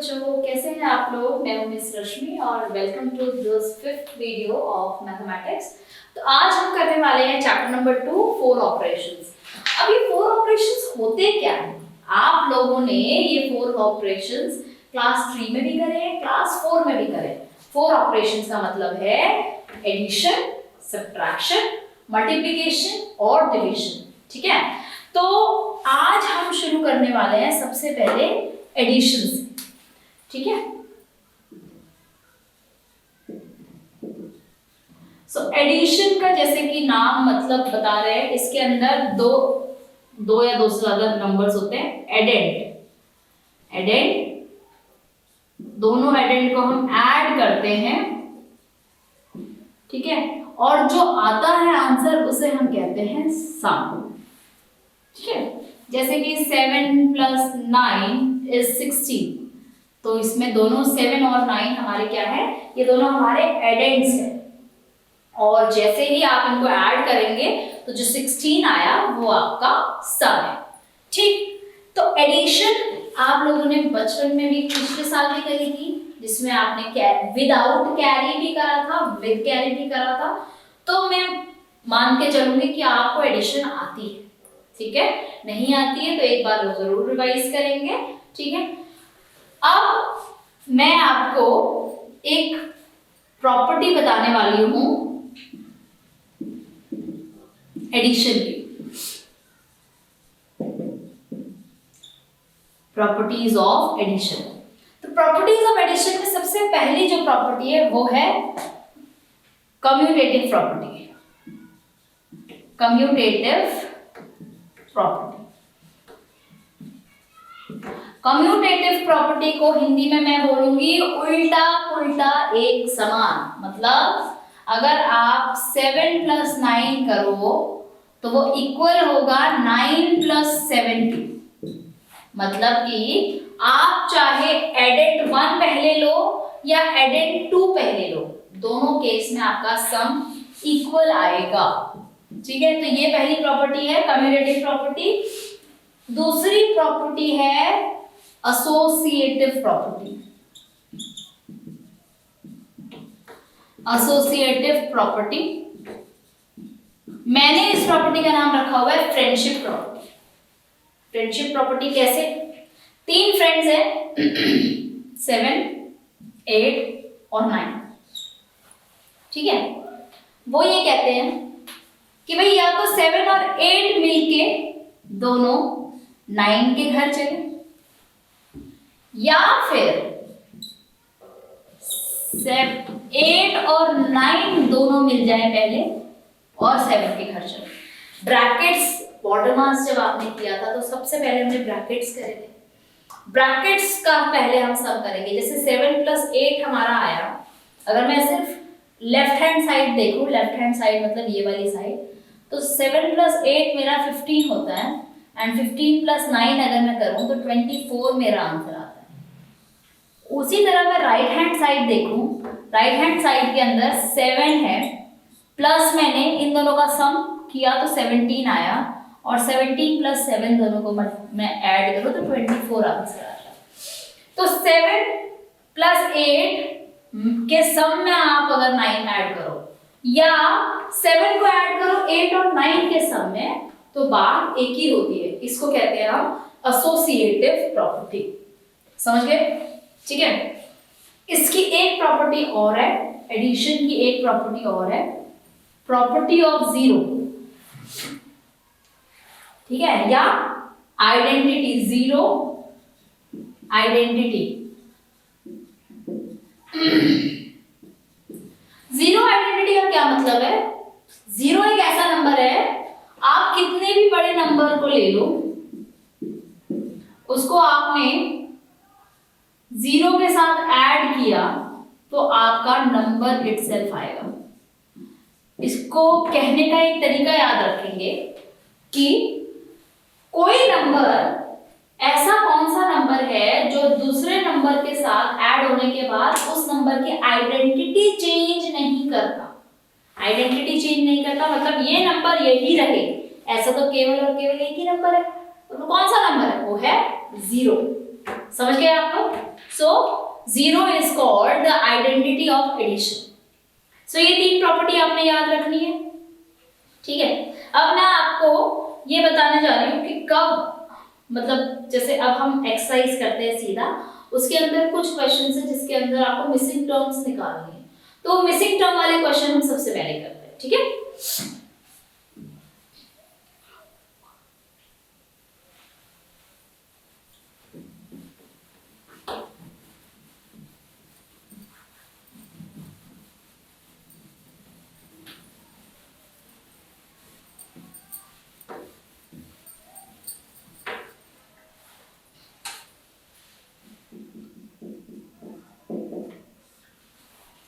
बच्चों, कैसे हैं आप लोग। मैं हूं मिस रश्मि और welcome to this fifth video of mathematics. तो आज हम करने वाले हैं चैप्टर नंबर 2 फोर ऑपरेशंस। अब ये फोर ऑपरेशंस होते क्या हैं? आप लोगों ने ये फोर ऑपरेशंस क्लास 3 में भी करे, क्लास 4 में भी करे। फोर ऑपरेशंस का मतलब है एडिशन, सब्ट्रैक्शन, मल्टीप्लिकेशन और डिवीजन। ठीक है, तो आज हम शुरू करने वाले हैं सबसे पहले एडिशन से। ठीक है, सो एडिशन का जैसे कि नाम मतलब बता रहे हैं, इसके अंदर दो या दो से ज्यादा नंबर्स होते हैं। एडेंड दोनों एडेंड को हम ऐड करते हैं। ठीक है, और जो आता है आंसर उसे हम कहते हैं सम। ठीक है, जैसे कि 7 + 9 = 16, तो इसमें दोनों 7 और 9 हमारे क्या है, ये दोनों हमारे एडेंड्स हैं। और जैसे ही आप इनको ऐड करेंगे तो जो 16 आया वो आपका सम है। ठीक, तो एडिशन आप लोगों ने बचपन में भी पिछले साल भी करी थी, जिसमें आपने विदाउट कैरी भी करा था, विद कैरी भी करा था। तो मैं मान के चलूंगी कि आपको एडिशन आती है। ठीक है, नहीं आती है तो एक बार जरूर रिवाइज करेंगे। ठीक है, अब मैं आपको एक प्रॉपर्टी बताने वाली हूं एडिशन की। Properties of addition. तो प्रॉपर्टीज ऑफ एडिशन में सबसे पहली जो प्रॉपर्टी है वो है commutative property. Commutative property. Commutative property को हिंदी में मैं बोलूंगी उल्टा पुल्टा एक समान। मतलब अगर आप 7 + 9 करो तो वो इक्वल होगा 9 + 70। मतलब कि आप चाहे एडेंड 1 पहले लो या एडेंड 2 पहले लो, दोनों केस में आपका सम इक्वल आएगा। ठीक है, तो ये पहली प्रॉपर्टी है कम्यूटेटिव प्रॉपर्टी। दूसरी प्रॉपर्टी है एसोसिएटिव प्रॉपर्टी। एसोसिएटिव प्रॉपर्टी, मैंने इस प्रॉपर्टी का नाम रखा हुआ है फ्रेंडशिप प्रॉपर्टी। फ्रेंडशिप प्रॉपर्टी कैसे? 3 फ्रेंड्स हैं 7, 8 और 9। ठीक है, वो ये कहते हैं कि भाई या तो 7 और 8 मिलके दोनों 9 के घर चले, या फिर 8 और 9 दोनों मिल जाए पहले और 7 के घर चले। ब्रैकेट्स बॉर्डर मास जब आपने किया था तो सबसे पहले हमने ब्रैकेट्स करे थे। ब्रैकेट्स का पहले हम सब करेंगे। जैसे 7 + 8 हमारा आया, अगर मैं सिर्फ लेफ्ट हैंड साइड देखूं, लेफ्ट हैंड साइड मतलब ये वाली साइड, तो 7 + 8 मेरा 15 होता है, एंड 15 + 9 अगर मैं करूं तो 24 मेरा आंसर आता है। उसी तरह मैं राइट हैंड साइड देखूं, राइट हैंड साइड के अंदर 7 है, प्लस मैंने इन दोनों का सम किया तो 17 आया, और 17 + 7 दोनों को मैं ऐड करूं तो 24 आंसर आ जाए। तो 7 + 8 के सम में आप अगर 9 ऐड करो या 7 को ऐड करो 8 और 9 के सम में, तो बात एक ही होती है। इसको कहते हैं हम एसोसिएटिव प्रॉपर्टी। समझ गए? ठीक है, इसकी एक प्रॉपर्टी और है, एडिशन की एक प्रॉपर्टी और है, प्रॉपर्टी ऑफ जीरो। ठीक है, या identity, zero identity. Zero identity का क्या मतलब है? जीरो एक ऐसा नंबर है, आप कितने भी बड़े नंबर को ले लो, उसको आपने जीरो के साथ ऐड किया तो आपका नंबर इटसेल्फ आएगा। इसको कहने का एक तरीका याद रखेंगे कि कोई नंबर ऐसा कौन सा नंबर है जो दूसरे नंबर के साथ ऐड होने के बाद उस नंबर की आइडेंटिटी चेंज नहीं करता। आइडेंटिटी चेंज नहीं करता मतलब ये नंबर यही रहे, ऐसा तो केवल और केवल एक ही नंबर है। तो कौन सा नंबर है? वो है जीरो। समझ गए आप लोग? So 0 is called the identity of addition. So ये 3 प्रॉपर्टी आपने याद रखनी है, ठीक है। अब मैं आपको ये बताने जा रही हूँ कि कब, मतलब जैसे अब हम एक्सरसाइज करते हैं सीधा, उसके अंदर कुछ क्वेश्चन है जिसके अंदर आपको मिसिंग टर्म्स निकालनी है, तो मिसिंग टर्म वाले क्वेश्चन हम सबसे पहले करते हैं, ठीक है।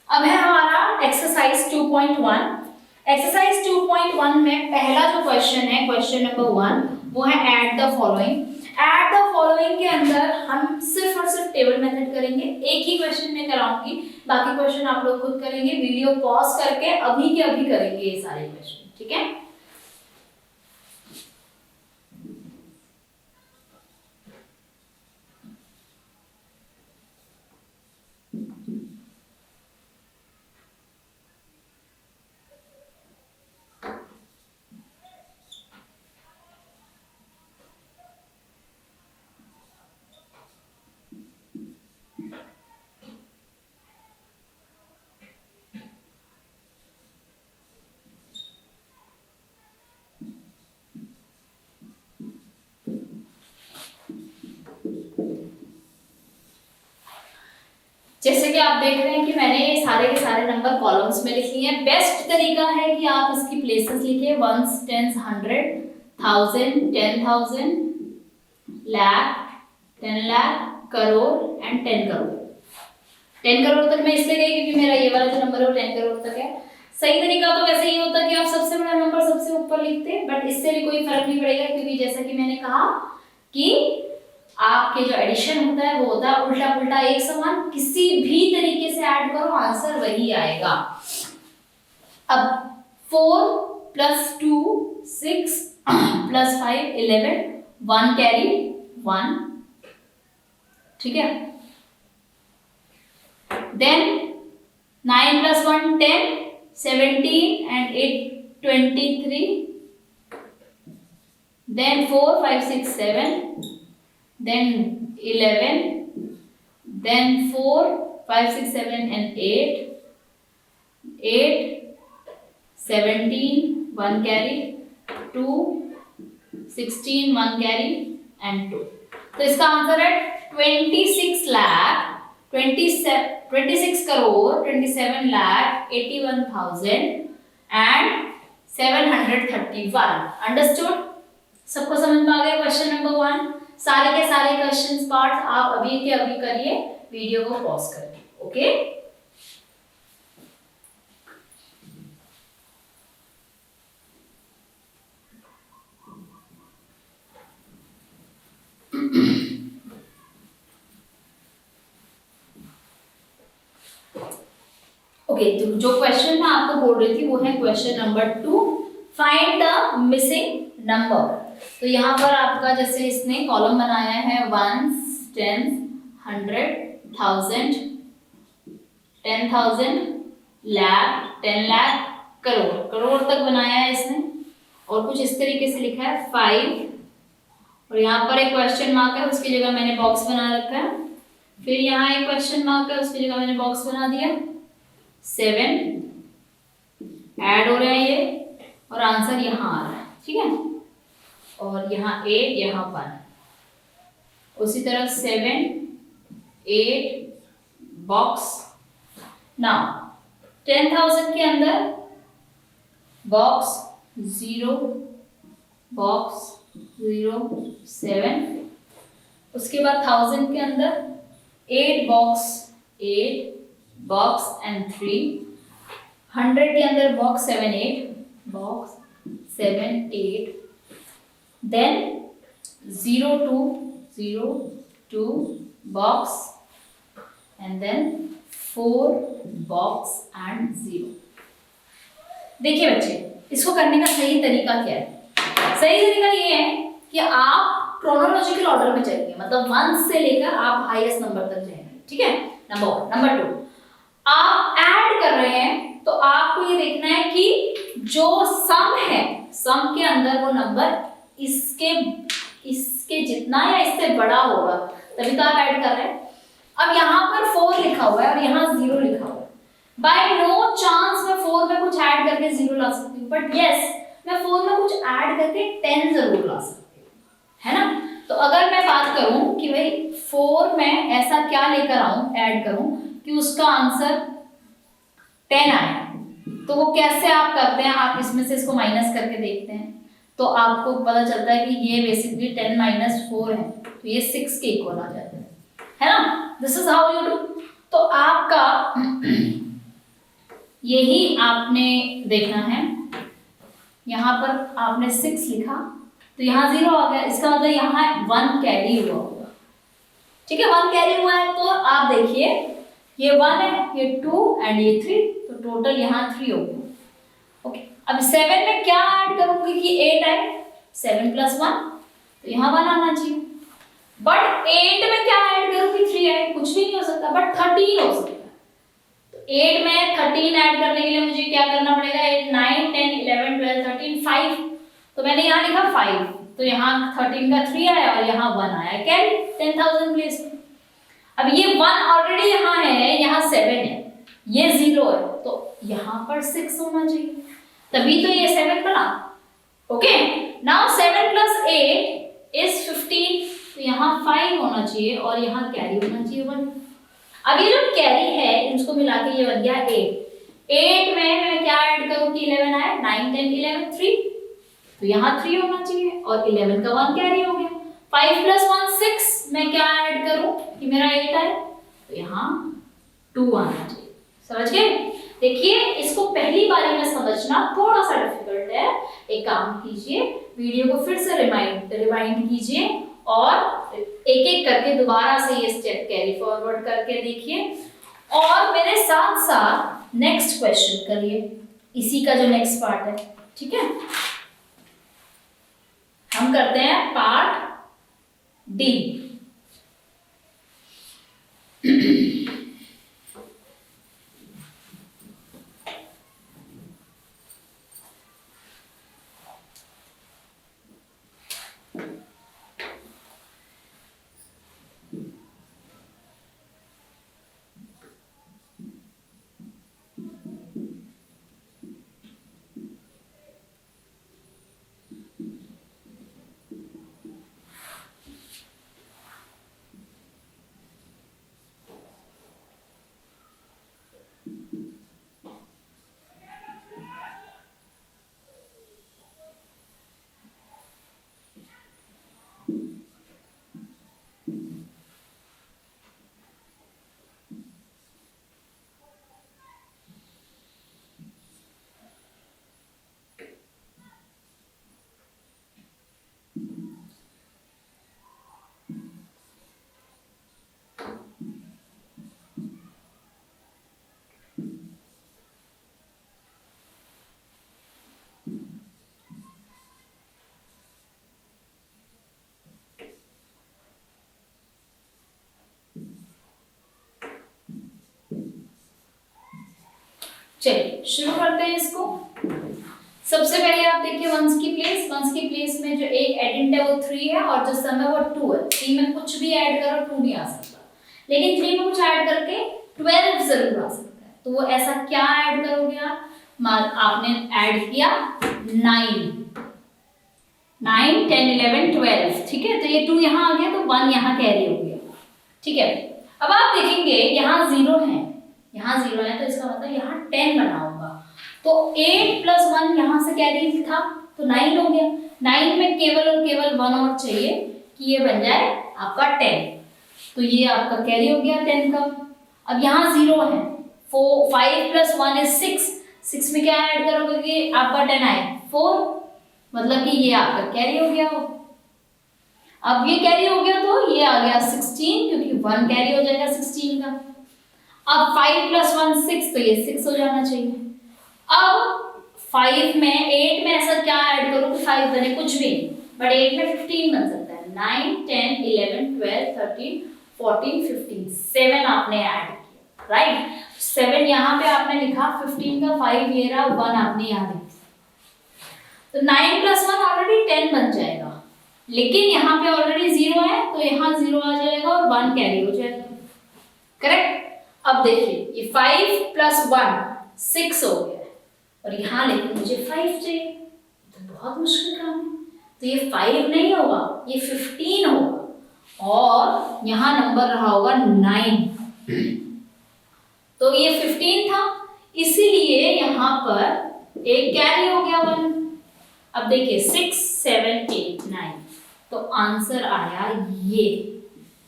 अब है हमारा एक्सरसाइज 2.1। एक्सरसाइज 2.1 में पहला जो क्वेश्चन है, क्वेश्चन नंबर 1, वो है add the following. Add the following के अंदर हम सिर्फ और सिर्फ टेबल मेथड करेंगे, एक ही क्वेश्चन में कराऊंगी, बाकी क्वेश्चन आप लोग खुद करेंगे, वीडियो पॉज करके अभी के अभी करेंगे ये सारे क्वेश्चन, ठीक है। जैसे कि आप देख रहे हैं कि मैंने ये सारे के सारे नंबर कॉलम्स में लिख लिए हैं। बेस्ट तरीका है कि आप इसकी प्लेसेस लिखिए, ones, tens, 100, 1000, 10,000, lakh, 10 lakh, crore and 10 crore. 10 crore तक मैं इसलिए गई क्योंकि मेरा ये वाला जो नंबर है वो 10 करोड़ तक है। सही तरीका तो वैसे ही होता है कि आप सबसे बड़ा नंबर सबसे ऊपर लिखते हैं, बट इससे भी कोई फर्क नहीं पड़ेगा क्योंकि जैसा कि मैंने कहा कि आपके जो एडिशन होता है वो होता है उल्टा पुल्टा एक समान, किसी भी तरीके से ऐड करो आंसर वही आएगा। अब 4 + 2 6 + 5 11, 1 कैरी 1, ठीक है। Then 9 + 1 10, 17 and 8 23, then 4 5 6 7, then 11, then 4 5 6 7 and 8 17, 1 carry 2, 16, 1 carry and 2। तो इसका आंसर है 26 लाख 26 करोड़ 27 लाख 81,000 and 731। अंडरस्टूड? सबको समझ में आ गया क्वेश्चन नंबर 1? सारे के सारे क्वेश्चंस पार्ट आप अभी के अभी करिए, वीडियो को पॉज करके, ओके। ओके, तो जो क्वेश्चन मैं आपको बोल रही थी वो है question number 2, find the missing number. तो यहाँ पर आपका जैसे इसने कॉलम बनाया है 1s, 10s, 100, 1000, 10,000, लाख, 10 लाख, करोड़, करोड़ तक बनाया है इसने, और कुछ इस तरीके से लिखा है 5, और यहाँ पर एक क्वेश्चन मार्क है, उसकी जगह मैंने बॉक्स बना रखा है, फिर यहाँ एक क्वेश्चन मार्क है, उसकी जगह मैंने बॉक्स बना दिया, 7 ऐड हो रहे हैं ये, और आंसर यहाँ आ रहा है, ठीक है। और यहाँ 8, यहाँ 1, उसी तरह 7 8 बॉक्स। नाउ 10,000 के अंदर बॉक्स 0 बॉक्स 0 7, उसके बाद 1000 के अंदर 8 बॉक्स 8 बॉक्स एंड 3, 100 के अंदर box 7 8 box 7 8, then 0 2 0 2 box and then 4 box and 0। देखिए बच्चे, इसको करने का सही तरीका क्या है? सही तरीका ये है कि आप क्रोनोलॉजिकल ऑर्डर में चलेंगे, मतलब 1 से लेकर आप हाईएस्ट नंबर तक जाएंगे, ठीक है। नंबर 1। नंबर 2, आप ऐड कर रहे हैं तो आपको ये देखना है कि जो सम है, सम के अंदर वो नंबर इसके जितना या इससे बड़ा होगा, तभी तो आप ऐड कर रहे हैं। अब यहाँ पर 4 लिखा हुआ है और यहाँ 0 लिखा हुआ है। बाय नो चांस मैं 4 में कुछ ऐड करके 0 ला सकती हूँ, बट यस मैं 4 में कुछ ऐड करके 10 जरूर ला सकती हूँ, है ना। तो अगर मैं बात करूं कि भाई 4 में ऐसा क्या लेकर आऊं, ऐड करूं कि उसका आंसर 10 आए, तो वो कैसे आप करते हैं, आप इसमें से इसको माइनस करके देखते हैं तो आपको पता चलता है कि ये बेसिकली 10 - 4 है, तो ये 6 के इक्वल आ जाता है ना। This is how you do. तो आपका यही आपने देखना है। यहाँ पर आपने 6 लिखा तो यहाँ 0 आ गया, इसका मतलब यहाँ 1 कैरी हुआ होगा, ठीक है। 1 कैरी हुआ है तो आप देखिए ये 1 है, ये 2 एंड ये 3, तो टोटल यहाँ 3 हो गया। ओके, अब 7 में क्या ऐड करूंगी कि 8 आए, 7 + 1 तो यहाँ 1 आना चाहिए। बट 8 में क्या ऐड करूं कि 3 आए, कुछ भी नहीं हो सकता, बट 13 हो सकता है। तो 8 में 13 ऐड करने के लिए मुझे क्या करना पड़ेगा, 8 9 10 11 12 13 5, तो मैंने यहाँ लिखा 5, तो यहाँ 13 का 3 आया और यहाँ 1 आया, कैरी 10,000 प्लेस में। अब ये 1 ऑलरेडी यहाँ है, यहाँ 7 है, ये 0 है, तो यहाँ पर 6 होना चाहिए, तभी तो ये 7 बना। ओके, नाउ 7 + 8 इज 15, तो यहाँ 5 होना चाहिए और यहाँ कैरी होना चाहिए 1। अब ये जो कैरी है इसको मिला के ये बन गया 8। 8 में मैं क्या ऐड करूं कि 11 आए, 9 10 11 3, तो यहाँ 3 होना चाहिए और 11 का 1 कैरी हो गया। 5 + 1 6 मैं क्या ऐड करूं कि मेरा 8 आए, तो यहाँ 2 आना चाहिए। समझ गए। देखिए इसको पहली बारी में समझना थोड़ा सा डिफिकल्ट है, एक काम कीजिए, वीडियो को फिर से रिवाइंड कीजिए और एक एक करके दोबारा से ये स्टेप कैरी फॉरवर्ड करके देखिए और मेरे साथ साथ नेक्स्ट क्वेश्चन करिए, इसी का जो नेक्स्ट पार्ट है, ठीक है। हम करते हैं पार्ट डी। चलिए शुरू करते हैं इसको। सबसे पहले आप देखिए वंस की प्लेस में जो एक एडेंट है वो 3 है और जो सम है वो 2 है। 3 में कुछ भी ऐड करो 2 नहीं आ सकता, लेकिन 3 में कुछ ऐड करके 12 जरूर आ सकता है। तो वो ऐसा क्या ऐड करोगे आप, आपने ऐड किया 9 10 11 12, ठीक है। तो ये 2 यहाँ आ गया तो 1 यहाँ कैरी हो गया, ठीक है। अब आप देखेंगे यहाँ 0 है, यहाँ 0 है तो इसका मतलब यहाँ 10 बना होगा। तो 8 + 1 यहाँ से कैरी था तो 9 हो गया। 9 में केवल और केवल 1 और चाहिए कि ये बन जाए आपका 10, तो ये आपका कैरी हो गया 10 का। अब यहाँ 0 है, 5 + 1 is 6, 6 में क्या ऐड करोगे कि आपका 10 आए 4, मतलब कि ये आपका कैरी हो गया। अब ये कैरी हो गया तो ये आ गया 16, क्योंकि 1 कैरी हो जाएगा 16 का। अब 5 + 1 6, तो ये 6 हो जाना चाहिए। अब 8 में ऐसा क्या ऐड करो कि 5 बने, कुछ भी, बट 8 में 15 बन सकता है, 9 10 11 12 13 14 15 7 आपने ऐड किया, राइट। 7 यहाँ पे आपने लिखा, 15 का 5 ये रहा, 1 आपने यहाँ लिखा, तो 9 + 1 ऑलरेडी 10 बन जाएगा, लेकिन यहाँ पे ऑलरेडी 0 है तो यहाँ 0 आ जाएगा और 1 कैरी हो जाएगा, करेक्ट। अब देखिए ये 5 + 1 6 हो गया और यहाँ लेकिन मुझे 5 चाहिए, तो बहुत मुश्किल काम है, तो ये 5 नहीं होगा, ये 15 होगा और यहाँ नंबर रहा होगा 9, तो ये 15 था, इसीलिए यहाँ पर एक कैरी हो गया 1। अब देखिए 6 7 8 9, तो आंसर आया ये।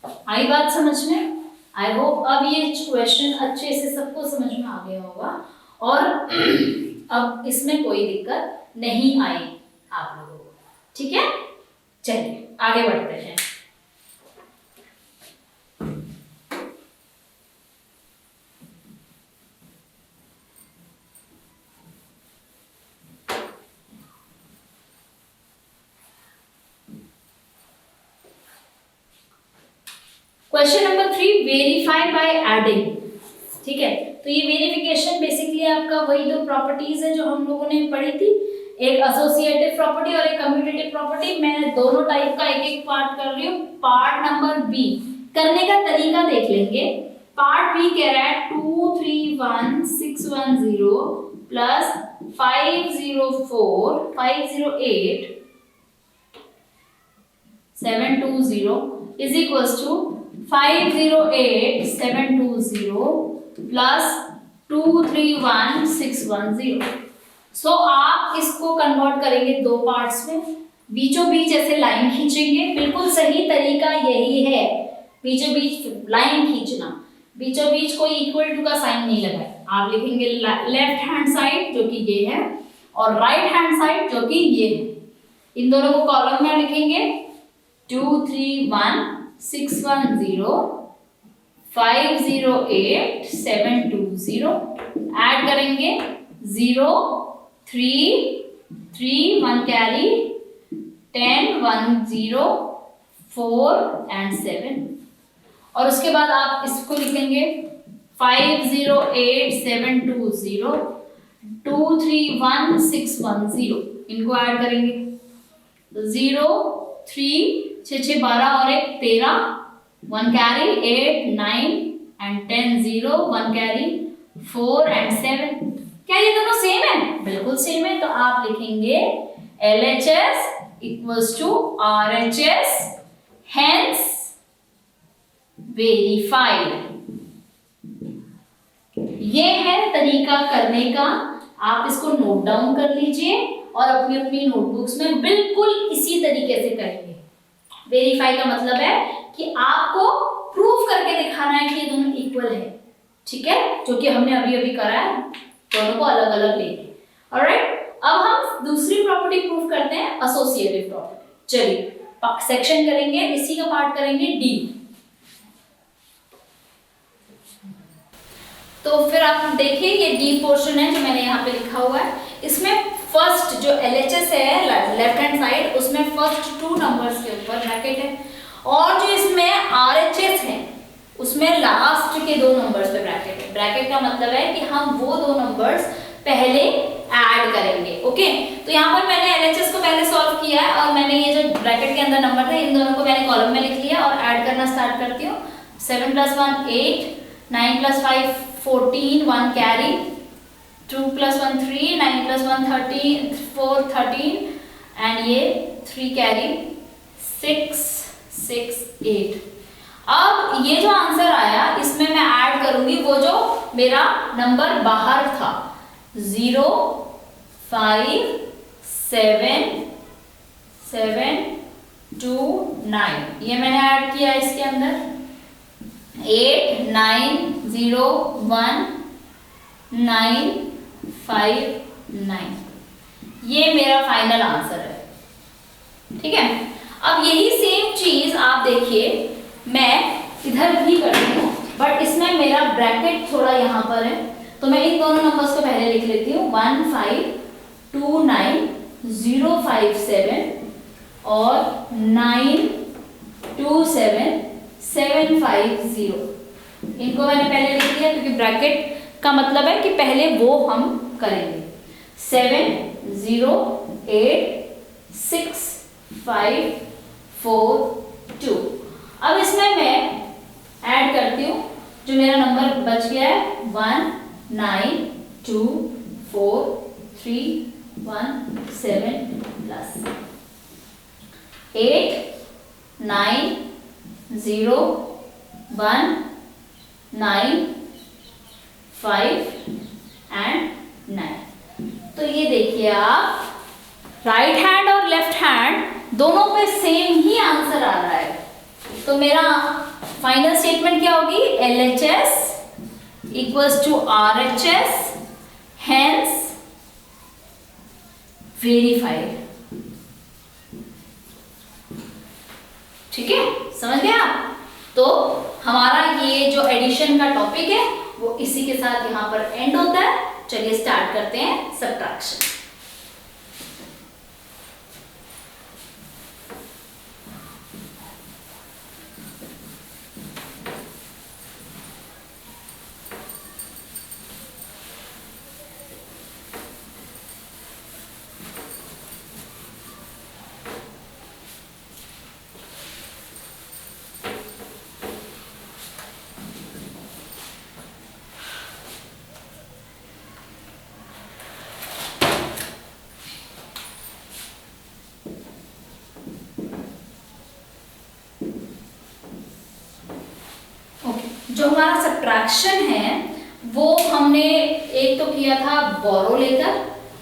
आई बात समझ में? आई होप अब ये क्वेश्चन अच्छे से सबको समझ में आ गया होगा और अब इसमें कोई दिक्कत नहीं आई आप लोगों को, ठीक है। चलिए आगे बढ़ते हैं। Question number 3, verify by adding, ठीक है। तो ये वेरिफिकेशन बेसिकली आपका वही दो प्रॉपर्टीज है जो हम लोगों ने पढ़ी थी, एक एसोसिएटिव प्रॉपर्टी और एक कम्यूटेटिव प्रॉपर्टी। मैं दोनों टाइप का एक एक पार्ट कर रही हूँ। पार्ट नंबर बी, करने का तरीका देख लेंगे। पार्ट बी कह रहा है 2 3 1 6 1 0 plus 5 0 4 5 0 8 7 2 0 is equals to 5 0 8 7 2 0 plus 2 3 1 6 1 0। So आप इसको कन्वर्ट करेंगे दो पार्ट्स में, बीचों बीच ऐसे लाइन खींचेंगे। बिल्कुल सही तरीका यही है, बीचों बीच लाइन खींचना। बीचों बीच कोई इक्वल टू का साइन नहीं लगाए, आप लिखेंगे लेफ्ट हैंड साइड जो कि ये है और राइट हैंड साइड जो कि ये है। इन दोनों को कॉलम में लिखेंगे 2 3 1 6 1 0 5 0 8 7 2 0, ऐड करेंगे 0 3 3 1 कैरी 10 1 0 4 and 7, और उसके बाद आप इसको लिखेंगे 5 0 8 7 2 0 2 3 1 6 1 0, इनको ऐड करेंगे 0 3 6 6 12 और 1 13 1 कैरी 8 9 and 10 0 1 कैरी 4 and 7। क्या ये दोनों सेम है? बिल्कुल सेम है, तो आप लिखेंगे LHS equals to RHS, hence verified। ये है तरीका करने का, आप इसको नोट डाउन कर लीजिए और अपनी अपनी नोटबुक्स में बिल्कुल इसी तरीके से करेंगे। वेरीफाई का मतलब है कि आपको प्रूफ करके दिखाना है कि ये दोनों इक्वल है, ठीक है, जो कि हमने अभी अभी करा है, दोनों को अलग अलग लेके। ऑलराइट, अब हम दूसरी प्रॉपर्टी प्रूफ करते हैं, एसोसिएटिव प्रॉपर्टी। चलिए सेक्शन करेंगे, इसी का पार्ट करेंगे डी। तो फिर आप देखिए ये डी पोर्शन है जो मैंने यहाँ पे लिखा हुआ है। इसमें फर्स्ट जो LHS है लेफ्ट हैंड साइड, उसमें फर्स्ट 2 नंबर्स के ऊपर ब्रैकेट है, और जो इसमें RHS है उसमें लास्ट के 2 नंबर्स पे ब्रैकेट है। ब्रैकेट का मतलब है कि हम वो 2 नंबर्स पहले ऐड करेंगे। ओके, तो यहाँ पर मैंने LHS को पहले सॉल्व किया है और मैंने ये जो ब्रैकेट के अंदर नंबर थे इन दोनों को मैंने कॉलम में लिख लिया और ऐड करना स्टार्ट करती हूँ। 7 + 1 8 9 + 5 14 1 कैरी 2 + 1 3 9 + 1 13 4 13 एंड ये 3 कैरी 6 6 8। अब ये जो आंसर आया इसमें मैं ऐड करूंगी वो जो मेरा नंबर बाहर था 0 5 7 7 2 9, ये मैंने ऐड किया इसके अंदर 8 9 0 1 9 5 9, ये मेरा फाइनल आंसर है, ठीक है। अब यही सेम चीज आप देखिए मैं इधर भी करती हूँ, बट इसमें मेरा ब्रैकेट थोड़ा यहाँ पर है, तो मैं इन दोनों नंबर्स को पहले लिख लेती हूँ 1 5 2 9 0 5 7 और 9 27750। इनको मैंने पहले लिख दिया क्योंकि ब्रैकेट का मतलब है कि पहले वो हम करेंगे। 7086542। अब इसमें मैं ऐड करती हूँ, जो मेरा नंबर बच गया है 1924317 प्लस 89019 एंड 9। तो ये देखिए आप, राइट हैंड और लेफ्ट हैंड दोनों पे सेम ही आंसर आ रहा है। तो मेरा फाइनल स्टेटमेंट क्या होगी? LHS equals to RHS, hence verified. ठीक है, समझ गए आप? तो हमारा ये जो एडिशन का टॉपिक है वो इसी के साथ यहाँ पर एंड होता है। चलिए स्टार्ट करते हैं सब्ट्रैक्शन। जो हमारा सब्ट्रैक्शन है वो हमने एक तो किया था बोरो लेकर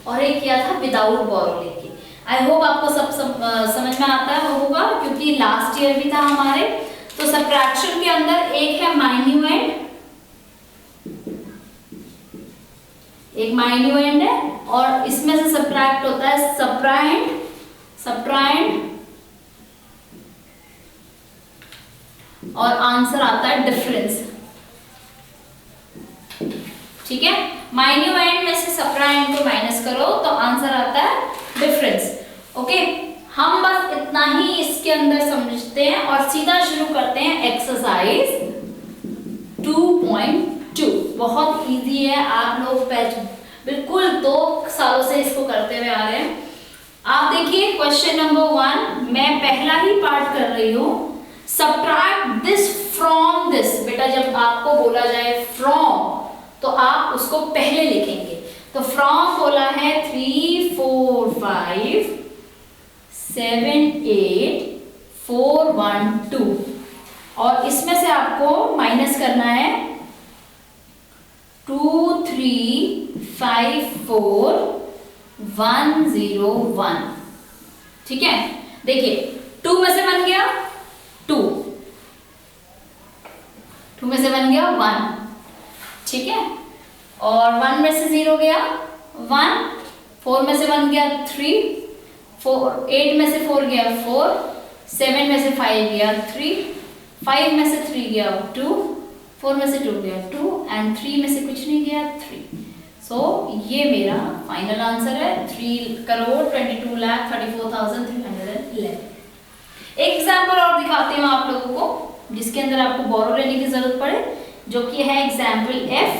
और एक किया था विदाउट बोरो लेके। आई होप आपको सब समझ में आता है होगा, क्योंकि लास्ट ईयर भी था हमारे। तो सब्ट्रैक्शन के अंदर एक है माइन्यूएंड, एक माइन्यूएंड है, और इसमें से सब्ट्रैक्ट होता है सब्ट्राएंड और आंसर आता है डिफरेंस। ठीक है, माइन्यूएंड में से सब्ट्राएंड को माइनस करो तो आंसर आता है डिफरेंस। ओके, हम बस इतना ही इसके अंदर समझते हैं और सीधा शुरू करते हैं एक्सरसाइज 2.2। बहुत इजी है, आप लोग बिल्कुल 2 सालों से इसको करते हुए आ रहे हैं। आप देखिए क्वेश्चन नंबर 1, मैं पहला ही पार्ट कर रही हूं। Subtract this from this. बेटा जब आपको बोला जाए फ्रॉम तो आप उसको पहले लिखेंगे। तो फ्रॉम बोला है 3 4 5 7 8 4 1 2, और इसमें से आपको माइनस करना है 2 3 5 4 1 0 1। ठीक है, देखिए 2 में से बन गया 2 में से बन गया 1। ठीक है, और 1 में से 0 गया 1, 4 में से 1 गया 3, 8 में से 4 गया 4, 7 में से 5 गया 3, 5 में से 3 गया 2, 4 में से 2 गया 2, एंड 3 में से कुछ नहीं गया 3। सो ये मेरा फाइनल आंसर है 3,22,34,311। एक एग्जाम्पल और दिखाती हूँ आप लोगों को जिसके अंदर आपको बोरो लेने की जरूरत पड़े, जो कि है एग्जाम्पल F।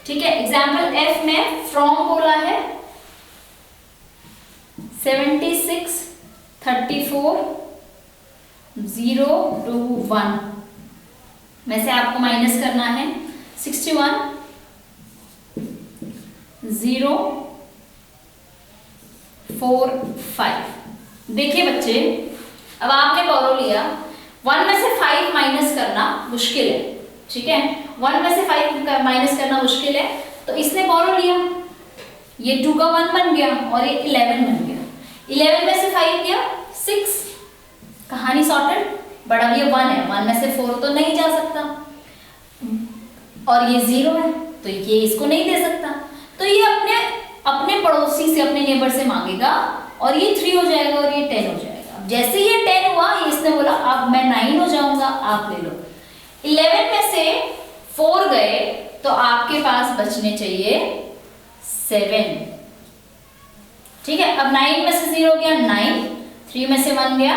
ठीक है, एग्जाम्पल F में फ्रॉम बोला है 76 34 0 2 1 में से आपको माइनस करना है 61 0 4 5। देखिए बच्चे, अब आपने बोरो लिया, 1 में से 5 माइनस करना मुश्किल है। ठीक है, 1 में से 5 माइनस करना मुश्किल है, तो इसने बोरो लिया, ये 2 का 1 बन गया और ये 11 बन गया। 11 में से 5 गया 6, कहानी सॉर्टेड। बड़ा ये 1 है, 1 में से 4 तो नहीं जा सकता, और ये 0 है तो ये इसको नहीं दे सकता, तो ये अपने पड़ोसी से, अपने नेबर से मांगेगा, और ये 3 हो जाएगा और ये 10 हो जाएगा। जैसे ये 10 हुआ, इसने बोला अब मैं 9 हो जाऊंगा, आप ले लो। 11 में से 4 गए तो आपके पास बचने चाहिए 7। ठीक है, अब 9 में से 0 गया 9, 3 में से 1 गया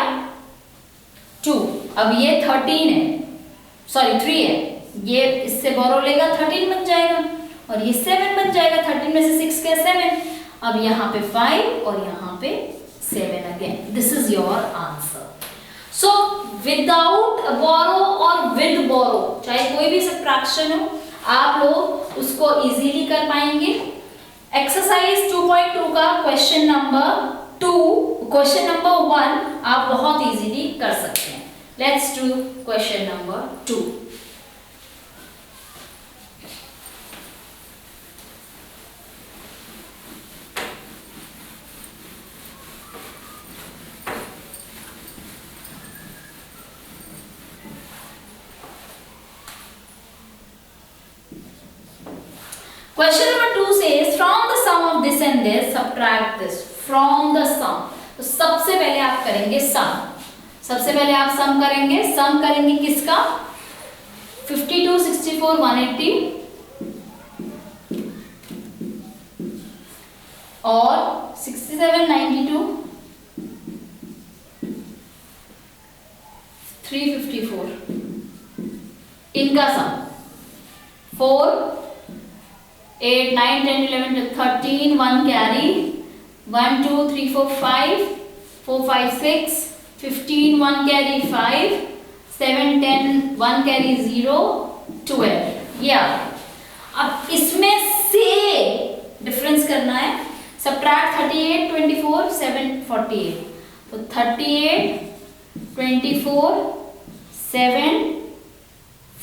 2, अब ये 13 है, सॉरी 3 है, ये इससे बोरो लेगा 13 बन जाएगा और ये 7 बन जाएगा। 13 में से 6 गया 7। अब यहाँ पे 5 और यहाँ पे 7 again. This is your answer. So without borrow और विद बोरो, चाहे कोई भी सब्ट्रैक्शन हो, आप लोग उसको इजीली कर पाएंगे। एक्सरसाइज 2.2 का क्वेश्चन नंबर 1 आप बहुत इजीली कर सकते हैं। Let's do question number 2। Question number 2 says from the sum of this and this subtract this from the sum। तो सबसे पहले आप करेंगे सम। सबसे पहले आप सम करेंगे किसका? 52, 64, 180 और 67, 92, 354 इनका सम। 4, 8, 9, 10, 11, 13, 1 carry, 1, 2, 3, 4, 5, 4, 5, 6, 15, 1 carry 5, 7, 10, 1 carry 0, 12। या अब इसमें से डिफरेंस करना है, सब्ट्रैक्ट 38, 24, 7, 48। तो 38, 24, 7,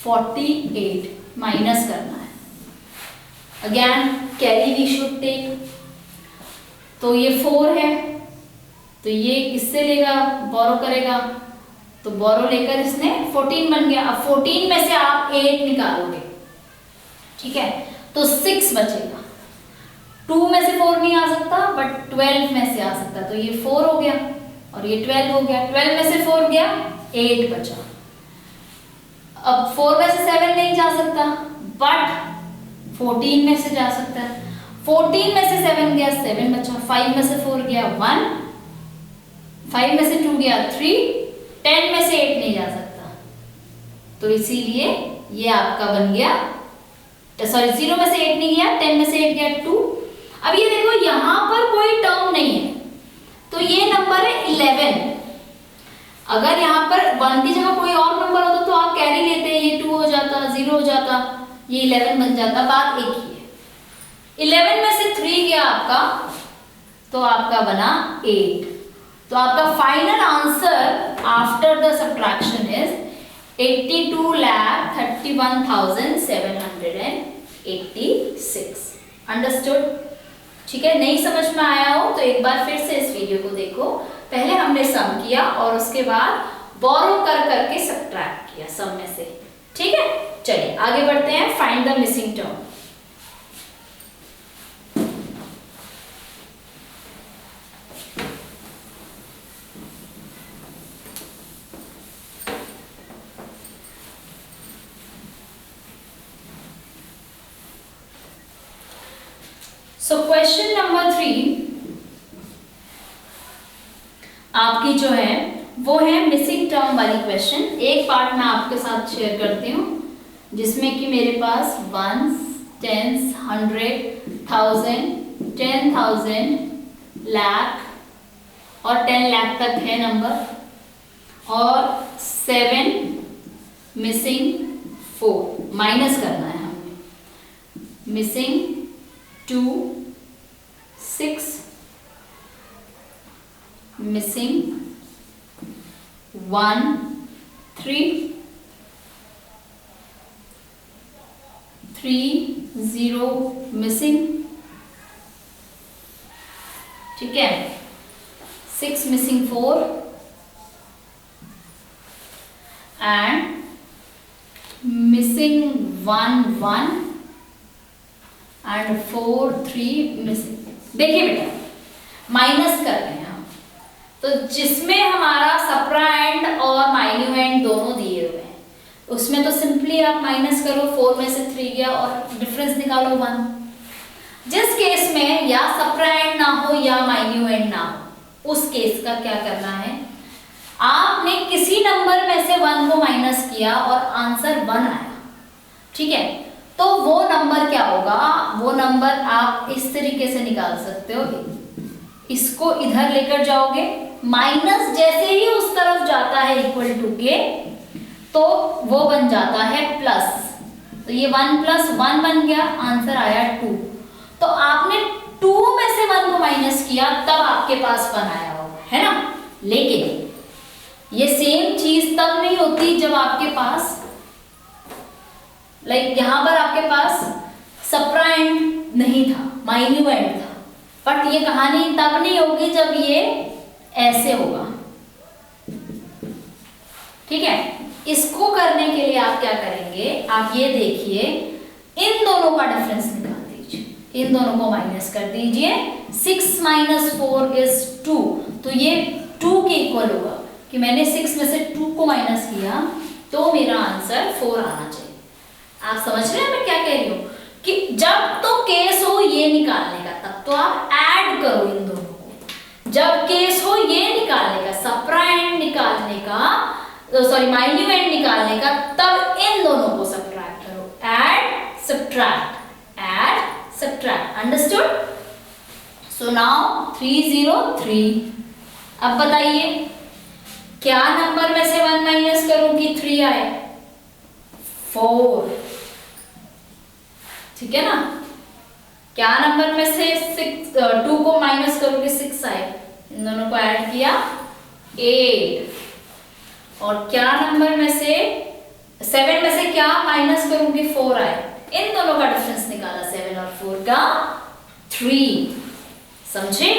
48 माइनस करना है। Again carry we should take. तो ये 4 है, तो ये किससे लेगा? बोरो करेगा, तो बोरो लेकर इसने 14 बन गया। अब 14 में से आप 8 निकालोगे, ठीक है, तो 6 बचेगा। 2 में से 4 नहीं आ सकता, बट 12 में से आ सकता, तो ये 4 हो गया और ये 12 हो गया। 12 में से 4 गया, 8 बचा। अब 4 में से 7 नहीं जा सकता, बट 14 में से जा सकता है। 14 में से 7 गया, 7 बचा। 5 में से 4 गया 1, 5 में से 2 गया 3, 10 में से 8 नहीं जा सकता, तो इसीलिए ये आपका बन गया, सॉरी 0 में से 8 नहीं गया, 10 में से 8 गया 2। अब ये देखो यहां पर कोई टर्म नहीं है, तो ये नंबर है 11। अगर यहाँ पर 1 की जगह कोई और नंबर होता तो आप कैरी लेते, ये 2 हो जाता, 0 हो जाता, ये 11 बन जाता। बात एक ही है। 11 में से 3 गया आपका, तो आपका बना 8। तो आपका final answer after the subtraction is 82,31,786। Understood? ठीक है, नहीं समझ में आया हो तो एक बार फिर से इस वीडियो को देखो। पहले हमने सम किया और उसके बाद बोरो कर करके सब्ट्रैक्ट किया सम में से। ठीक है, चलिए आगे बढ़ते हैं। Find the missing term. So question number 3 आपकी जो है वो है मिसिंग टर्म वाली क्वेश्चन। एक पार्ट मैं आपके साथ शेयर करती हूँ जिसमें कि मेरे पास 1s, 10s, 100, 1000, 10,000, लाख और 10 लाख तक है नंबर, और 7 मिसिंग 4 माइनस करना है हमें। मिसिंग 2, 6 मिसिंग 1, 3, 0 मिसिंग, ठीक है, 6 missing 4 and missing 1, 1 and 4, 3 missing. देखिए बेटा, माइनस कर रहे हैं हम, तो जिसमें हमारा सप्राएंड और माइन्यूएंड दोनों दिए हुए हैं उसमें तो सिंपली आप माइनस करो। 4 में से 3 गया और डिफरेंस निकालो 1। जिस केस में या सप्राएंड ना हो या माइन्यूएंड ना हो, उस केस का क्या करना है, आपने किसी नंबर नंबर में से 1 को माइनस किया और आंसर 1 आया, ठीक है, तो वो नंबर क्या होगा, वो नंबर आप इस तरीके से निकाल सकते हो, इसको इधर लेकर जाओगे, माइनस जैसे ही उस तरफ जाता है इक्वल टू के तो वो बन जाता है प्लस, तो ये 1 + 1 बन गया, आंसर आया 2। तो आपने 2 में से 1 को माइनस किया तब आपके पास 1 आया होगा, है ना। लेकिन ये सेम चीज तब नहीं होती जब आपके पास यहां पर आपके पास सप्राएंड नहीं था, माइन्यूएंड था, बट ये कहानी तब नहीं होगी जब ये ऐसे होगा, ठीक है। इसको करने के लिए आप क्या करेंगे, आप ये देखिए, इन दोनों का डिफरेंस निकाल दीजिए, इन दोनों को माइनस कर दीजिए, 6 - 4 = 2, तो ये 2 के इक्वल होगा कि मैंने 6 में से 2 को माइनस किया तो मेरा आंसर 4 आना चाहिए। आप समझ रहे हैं मैं क्या कह रही हूँ, कि जब तो केस हो ये निकालने का तब तो आप ऐड करो इन दोनों को, जब केस हो ये निकालने का, सप्राएंड निकालने का, सॉरी माइन्यूएंड निकालने का, तब इन दोनों को सब्ट्रैक्ट करो, add subtract, understood. So now 303, अब बताइए क्या नंबर में से 1 माइनस करूं कि 3 आए, 4, ठीक है ना। क्या नंबर में से 2 को माइनस करूं कि 6 आए, इन दोनों को ऐड किया 8, और क्या नंबर में से 7 में से क्या माइनस करूं कि 4 आए, इन दोनों का डिफरेंस निकाला 7 और 4 का 3, समझे।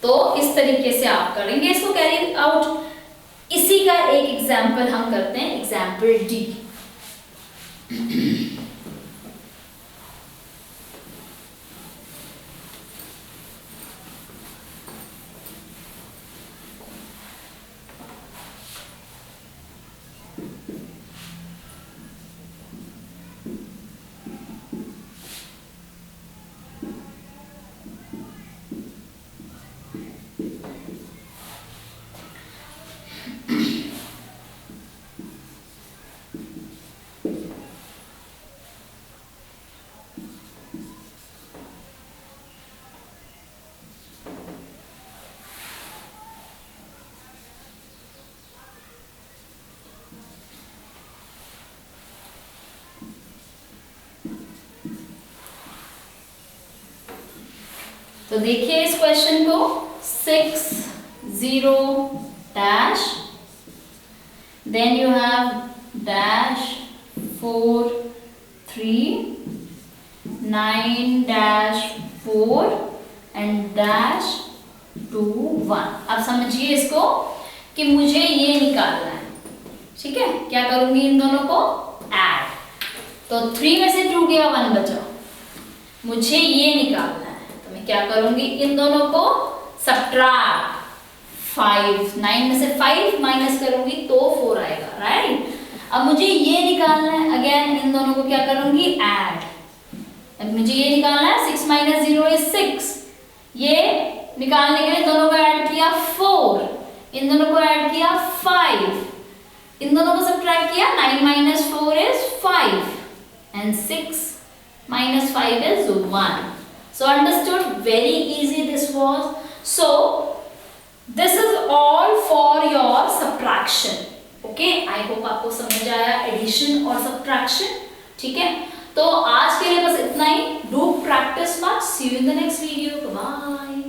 तो इस तरीके से आप करेंगे इसको कैरी आउट। इसी का एक एग्जाम्पल हम करते हैं, एग्जाम्पल डी। तो देखिए इस क्वेश्चन को, 6 0 dash, then you have dash 4 3 9 dash 4 and dash 2 1। अब समझिए इसको कि मुझे ये निकालना है, ठीक है। क्या करूंगी, इन दोनों को ऐड, तो 3 में से 2 गया, 1 बचा, मुझे ये निकालना है, तो मैं क्या करूंगी, इन दोनों को सब्ट्रैक्ट, 5 9 में से 5 माइनस करूंगी तो 4 आएगा, राइट। अब मुझे ये निकालना है, अगेन इन दोनों को क्या करूंगी, ऐड। अब मुझे ये निकालना है, 6 - 0 = 6, ये निकालने के लिए दोनों को ऐड किया 4, इन दोनों को ऐड किया 5, इन दोनों को सब्ट्रैक्ट किया, 9 - 4 = 5 and 6 - 5 is 1। So understood, very easy this was. So this is all for your subtraction, okay? I hope आपको समझ आया एडिशन और सब्ट्रैक्शन, ठीक है। तो आज के लिए बस इतना ही, do practice much, see you in the next video, bye।